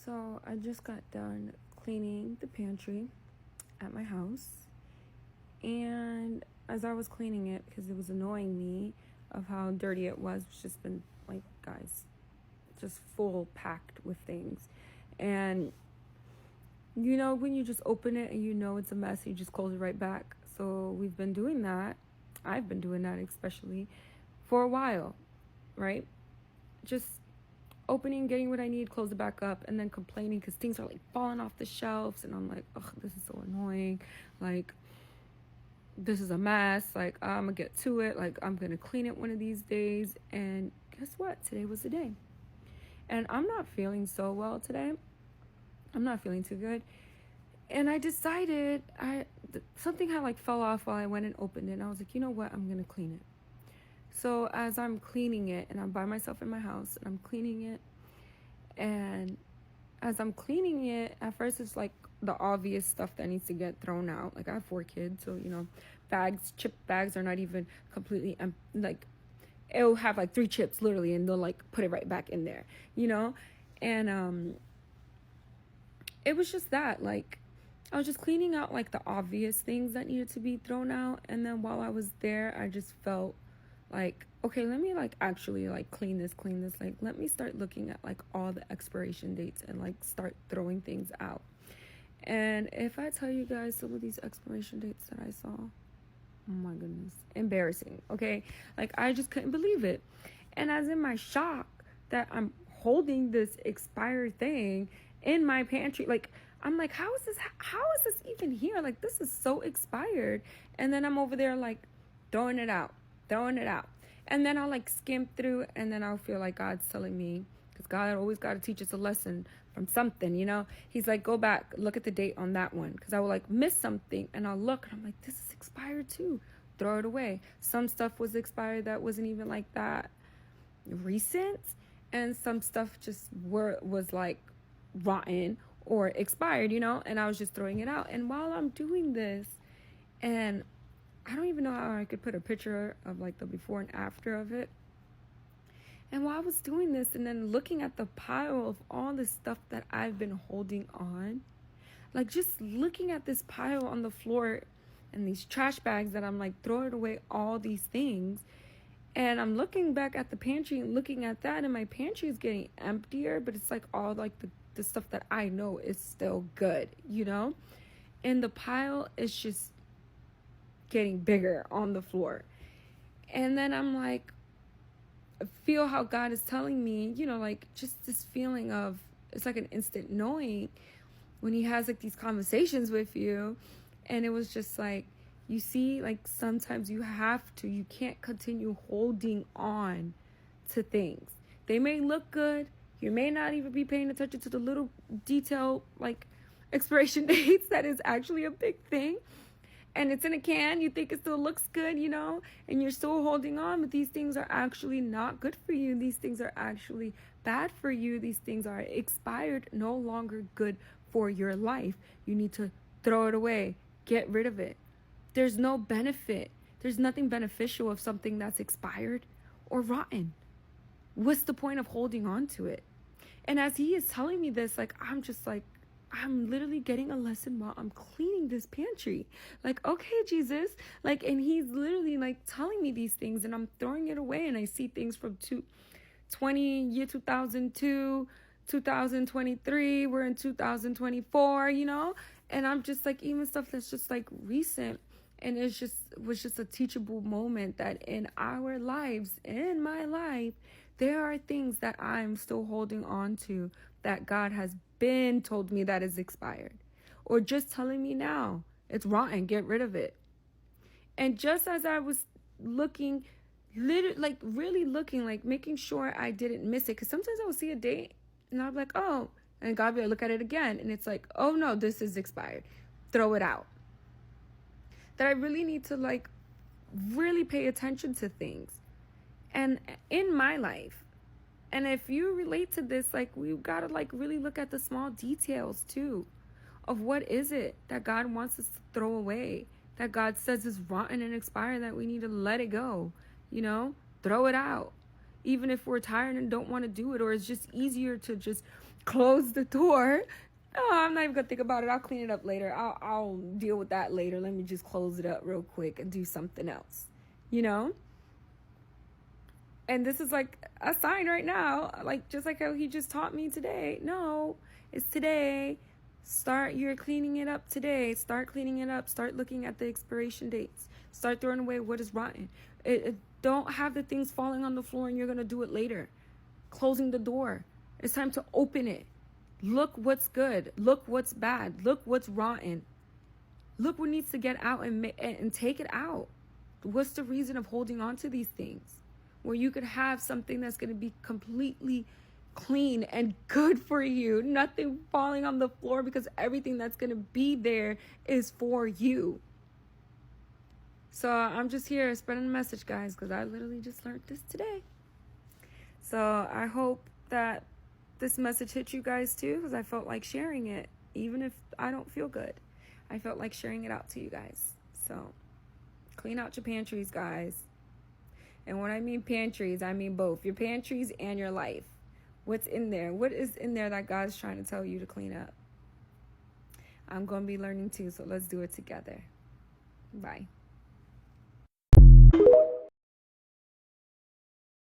So I just got done cleaning the pantry at my house. And as I was cleaning it, because it was annoying me of how dirty it was, it's just been like, guys, just full packed with things. And you know, when you just open it and you know it's a mess, you just close it right back. So we've been doing that. I've been doing that especially for a while, right? Just opening, getting what I need, close it back up, and then complaining because things are like falling off the shelves. And I'm like, ugh, this is so annoying. Like, this is a mess. Like, I'm gonna get to it. Like, I'm gonna clean it one of these days. And guess what? Today was the day. And I'm not feeling so well today. I'm not feeling too good. And I decided something had like fell off while I went and opened it. And I was like, you know what? I'm gonna clean it. So as I'm cleaning it, and I'm by myself in my house, and I'm cleaning it, and as I'm cleaning it, at first it's like the obvious stuff that needs to get thrown out. Like, I have 4 kids, so, you know, chip bags are not even completely like, it'll have like 3 chips literally, and they'll like put it right back in there, you know? And it was just that, like, I was just cleaning out like the obvious things that needed to be thrown out. And then while I was there, I just felt like, okay, let me like actually like clean this. Like, let me start looking at like all the expiration dates and like start throwing things out. And if I tell you guys some of these expiration dates that I saw, oh my goodness, embarrassing. Okay, like, I just couldn't believe it. And as in my shock that I'm holding this expired thing in my pantry, like, I'm like, how is this even here? Like, this is so expired. And then I'm over there like throwing it out. And then I'll like skim through, and then I'll feel like God's telling me, because God always got to teach us a lesson from something, you know? He's like, go back, look at the date on that one. Because I will like miss something, and I'll look, and I'm like, this is expired too. Throw it away. Some stuff was expired that wasn't even like that recent. And some stuff just was like rotten or expired, you know? And I was just throwing it out. And while I'm doing this, and I don't even know how I could put a picture of like the before and after of it. And while I was doing this and then looking at the pile of all this stuff that I've been holding on, like just looking at this pile on the floor and these trash bags that I'm like throwing away all these things. And I'm looking back at the pantry and looking at that, and my pantry is getting emptier, but it's like all like the stuff that I know is still good, you know? And the pile is just getting bigger on the floor. And then I'm like, I feel how God is telling me, you know, like just this feeling of, it's like an instant knowing when he has like these conversations with you. And it was just like, you see, like sometimes you can't continue holding on to things. They may look good. You may not even be paying attention to the little detail, like expiration dates. That is actually a big thing. And it's in a can, you think it still looks good, you know, and you're still holding on, but these things are actually not good for you. These things are actually bad for you. These things are expired, no longer good for your life. You need to throw it away, get rid of it. There's no benefit. There's nothing beneficial of something that's expired or rotten. What's the point of holding on to it? And as he is telling me this, like, I'm just like, I'm literally getting a lesson while I'm cleaning this pantry. Like, okay, Jesus. Like, and he's literally like telling me these things, and I'm throwing it away. And I see things from 2002, 2023. We're in 2024, you know? And I'm just like, even stuff that's just like recent. And it was just a teachable moment that in our lives, in my life, there are things that I'm still holding on to that God has been told me that is expired, or just telling me now it's rotten, get rid of it. And just as I was looking, really looking, like making sure I didn't miss it, because sometimes I will see a date and I'll be like, oh, and God will look at it again and it's like, oh no, this is expired, throw it out. That I really need to like really pay attention to things and in my life. And if you relate to this, like, we've got to like really look at the small details too of what is it that God wants us to throw away, that God says is rotten and expired, that we need to let it go, you know, throw it out. even if we're tired and don't want to do it, or it's just easier to just close the door. Oh, I'm not even gonna think about it. I'll clean it up later. I'll deal with that later. Let me just close it up real quick and do something else, you know? And this is like a sign right now, like just like how he just taught me today. No, it's today. Start your cleaning it up today. Start cleaning it up. Start looking at the expiration dates. Start throwing away what is rotten. Don't have the things falling on the floor and you're going to do it later. Closing the door. It's time to open it. Look what's good. Look what's bad. Look what's rotten. Look what needs to get out and take it out. What's the reason of holding on to these things? Where you could have something that's going to be completely clean and good for you. Nothing falling on the floor, because everything that's going to be there is for you. So I'm just here spreading a message, guys, because I literally just learned this today. So I hope that this message hit you guys too, because I felt like sharing it. Even if I don't feel good, I felt like sharing it out to you guys. So clean out your pantries, guys. And when I mean pantries, I mean both your pantries and your life. What's in there? What is in there that God's trying to tell you to clean up? I'm going to be learning too, so let's do it together. Bye.